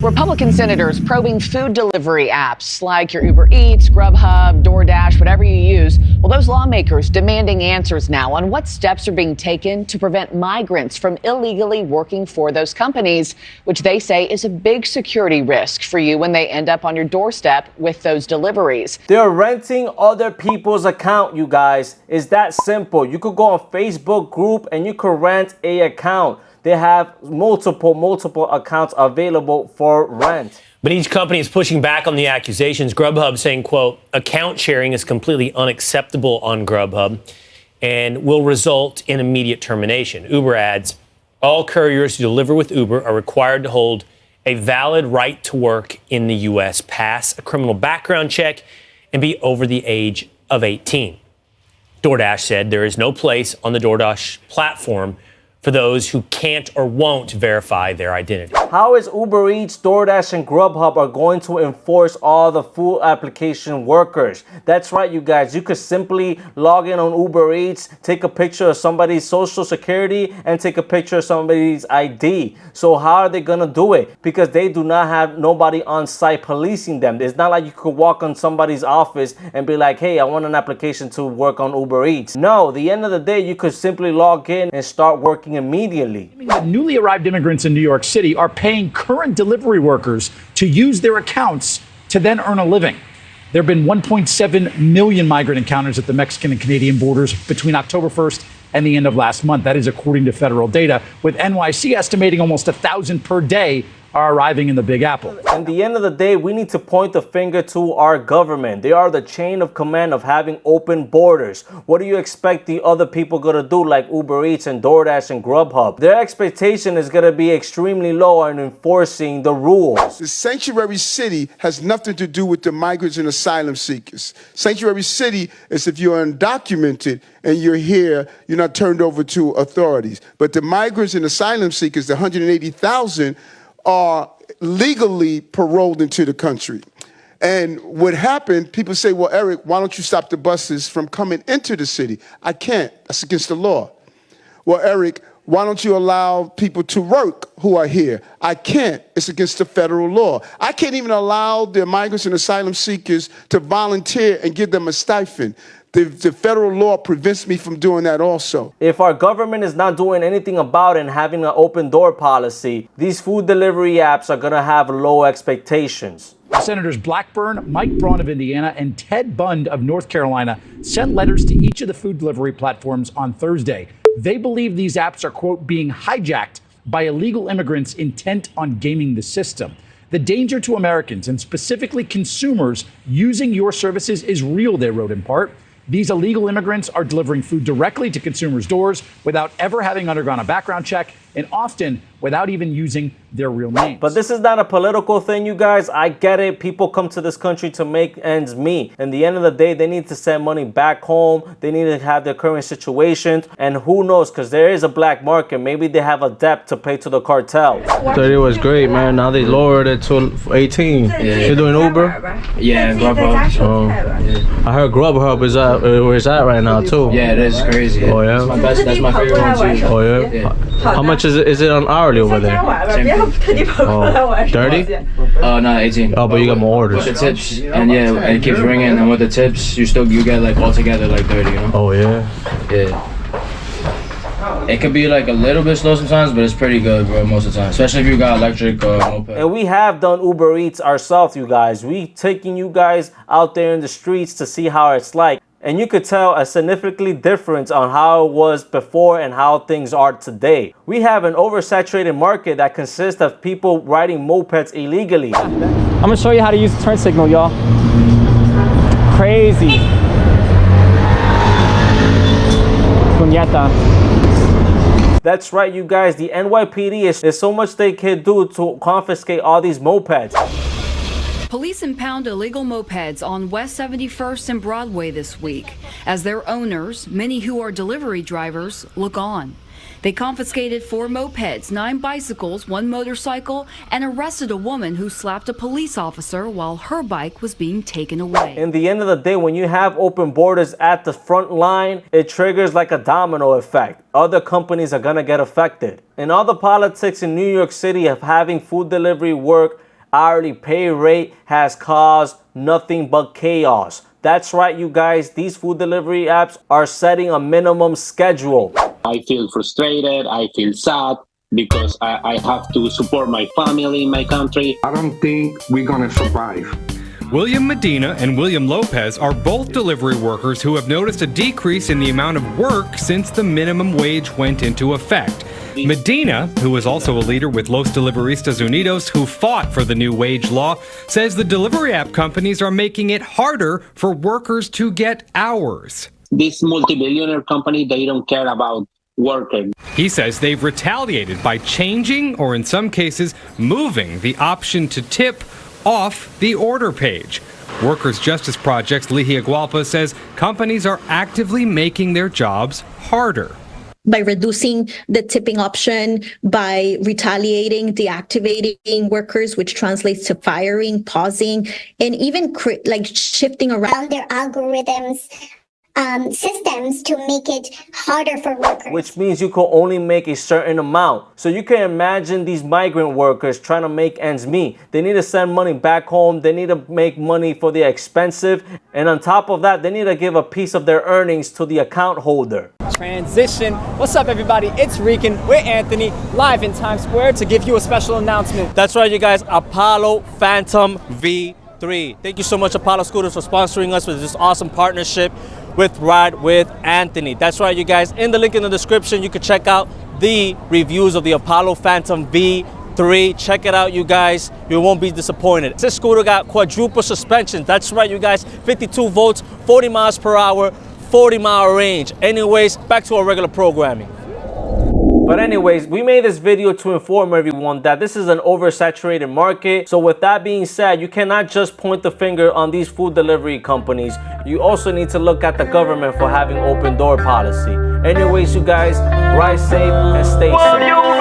Republican senators probing food delivery apps like your Uber Eats, Grubhub, DoorDash, whatever you use. Well, those lawmakers demanding answers now on what steps are being taken to prevent migrants from illegally working for those companies, which they say is a big security risk for you when they end up on your doorstep with those deliveries. They're renting other people's account, you guys. It's that simple. You could go on Facebook group and you could rent a account. They have multiple accounts available for rent. But each company is pushing back on the accusations. Grubhub saying, quote, account sharing is completely unacceptable on Grubhub and will result in immediate termination. Uber adds, all couriers who deliver with Uber are required to hold a valid right to work in the U.S., pass a criminal background check, and be over the age of 18. DoorDash said there is no place on the DoorDash platform for those who can't or won't verify their identity. How is Uber Eats, DoorDash, and Grubhub are going to enforce all the food application workers? That's right, you guys. You could simply log in on Uber Eats, take a picture of somebody's social security, and take a picture of somebody's ID. So how are they gonna do it? Because they do not have nobody on site policing them. It's not like you could walk on somebody's office and be like, hey, I want an application to work on Uber Eats. No, at the end of the day, you could simply log in and start working immediately. Newly arrived immigrants in New York City are paying current delivery workers to use their accounts to then earn a living. There have been 1.7 million migrant encounters at the Mexican and Canadian borders between October 1st and the end of last month. That is according to federal data, with NYC estimating almost 1,000 per day are arriving in the Big Apple. At the end of the day, we need to point the finger to our government. They are the chain of command of having open borders. What do you expect the other people gonna do, like Uber Eats and DoorDash and Grubhub? Their expectation is gonna be extremely low on enforcing the rules. The sanctuary city has nothing to do with the migrants and asylum seekers. Sanctuary city is if you're undocumented and you're here, you're not turned over to authorities. But the migrants and asylum seekers, the 180,000, are legally paroled into the country. And what happened, people say, well, Eric, why don't you stop the buses from coming into the city? I can't. That's against the law. Well, Eric, why don't you allow people to work who are here? I can't. It's against the federal law. I can't even allow the migrants and asylum seekers to volunteer and give them a stipend. The federal law prevents me from doing that also. If our government is not doing anything about it and having an open door policy, these food delivery apps are gonna have low expectations. Senators Blackburn, Mike Braun of Indiana, and Ted Bund of North Carolina sent letters to each of the food delivery platforms on Thursday. They believe these apps are, quote, being hijacked by illegal immigrants intent on gaming the system. The danger to Americans, and specifically consumers, using your services is real, they wrote in part. These illegal immigrants are delivering food directly to consumers' doors without ever having undergone a background check, and often without even using their real names. But this is not a political thing, you guys. I get it. People come to this country to make ends meet. And at the end of the day, they need to send money back home. They need to have their current situation. And who knows, because there is a black market. Maybe they have a debt to pay to the cartel. 30 was great, man. Now they lowered it to 18. Yeah. You're doing Uber? Yeah, Grubhub. Oh. Yeah. I heard Grubhub is at where it's at right now, too. Yeah, it is crazy. Oh, yeah? That's my favorite one, too. Oh, yeah? How much is it on hourly over there? Oh, 30? No, 18. Oh, but you got more orders. With the tips, and yeah, it keeps ringing, and with the tips, you get like altogether like 30, you know? Oh, yeah? Yeah. It could be like a little bit slow sometimes, but it's pretty good, bro, most of the time. Especially if you got electric moped. And we have done Uber Eats ourselves, you guys. We taking you guys out there in the streets to see how it's like. And you could tell a significantly difference on how it was before and how things are today. We have an oversaturated market that consists of people riding mopeds illegally. I'm gonna show you how to use the turn signal, y'all. Crazy. Puñeta. That's right, you guys. The NYPD there's so much they can do to confiscate all these mopeds. Police impound illegal mopeds on West 71st and Broadway this week as their owners, many who are delivery drivers, look on. They confiscated 4 mopeds, 9 bicycles, 1 motorcycle, and arrested a woman who slapped a police officer while her bike was being taken away. In the end of the day, when you have open borders at the front line, it triggers like a domino effect. Other companies are gonna get affected. And all the politics in New York City of having food delivery work hourly pay rate has caused nothing but chaos. That's right, you guys, these food delivery apps are setting a minimum schedule. I feel frustrated, I feel sad because I have to support my family in my country. I don't think we're gonna survive. William Medina and William Lopez are both delivery workers who have noticed a decrease in the amount of work since the minimum wage went into effect. Medina, who is also a leader with Los Deliveristas Unidos who fought for the new wage law, says the delivery app companies are making it harder for workers to get hours. This multi-billionaire company, they don't care about workers. He says they've retaliated by changing, or in some cases, moving the option to tip off the order page. Workers' Justice Project's Ligia Gualpa says companies are actively making their jobs harder. By reducing the tipping option, by retaliating, deactivating workers, which translates to firing, pausing, and even shifting around their algorithms, systems to make it harder for workers. Which means you can only make a certain amount. So you can imagine these migrant workers trying to make ends meet. They need to send money back home. They need to make money for the expensive. And on top of that, they need to give a piece of their earnings to the account holder. Transition. What's up, everybody? It's Rican. We're Anthony, live in Times Square to give you a special announcement. That's right, you guys. Apollo Phantom V3. Thank you so much, Apollo Scooters, for sponsoring us with this awesome partnership with Ride with Anthony. That's right, you guys. In the link in the description, you can check out the reviews of the Apollo Phantom V3. Check it out, you guys. You won't be disappointed. This scooter got quadruple suspension. That's right, you guys. 52 volts, 40 miles per hour, 40-mile range. Anyways, back to our regular programming. But anyways, we made this video to inform everyone that this is an oversaturated market. So with that being said, you cannot just point the finger on these food delivery companies. You also need to look at the government for having open door policy. Anyways, you guys, ride safe and stay safe.